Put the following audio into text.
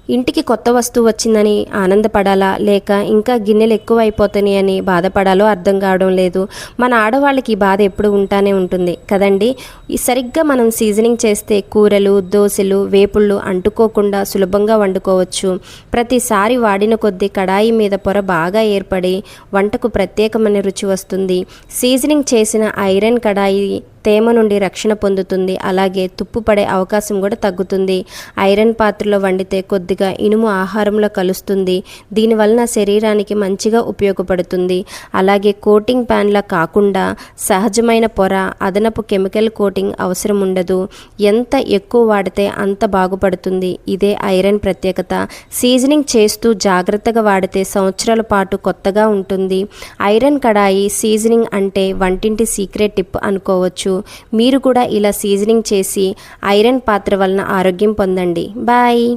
ఇంటికి కొత్త వస్తువు వచ్చిందని ఆనందపడాలా లేక ఇంకా గిన్నెలు ఎక్కువ అయిపోతున్నాయి అని బాధపడాలో అర్థం కావడం లేదు. మన ఆడవాళ్ళకి ఈ బాధ ఎప్పుడు ఉంటానే ఉంటుంది కదండి. సరిగ్గా మనం సీజనింగ్ చేస్తే కూరలు, దోశలు, వేపుళ్ళు అంటుకోకుండా సులభంగా వండుకోవచ్చు. ప్రతిసారి వాడిన కొద్దీ కడాయి మీద పొర బాగా ఏర్పడి వంటకు ప్రత్యేకమైన రుచి వస్తుంది. సీజనింగ్ చేసిన ఐరన్ కడాయి తేమ నుండి రక్షణ పొందుతుంది. అలాగే తుప్పు పడే అవకాశం కూడా తగ్గుతుంది. ఐరన్ పాత్రలో వండితే కొద్దిగా ఇనుము ఆహారంలో కలుస్తుంది. దీనివలన శరీరానికి మంచిగా ఉపయోగపడుతుంది. అలాగే కోటింగ్ ప్యాన్లా కాకుండా సహజమైన పొర, అదనపు కెమికల్ కోటింగ్ అవసరం ఉండదు. ఎంత ఎక్కువ వాడితే అంత బాగుపడుతుంది. ఇదే ఐరన్ ప్రత్యేకత. సీజనింగ్ చేస్తూ జాగ్రత్తగా వాడితే సంవత్సరాల పాటు కొత్తగా ఉంటుంది. ఐరన్ కడాయి సీజనింగ్ అంటే వంటింటి సీక్రెట్ టిప్ అనుకోవచ్చు. మీరు కూడా ఇలా సీజనింగ్ చేసి ఐరన్ పాత్ర వలన ఆరోగ్యం పొందండి. బాయ్.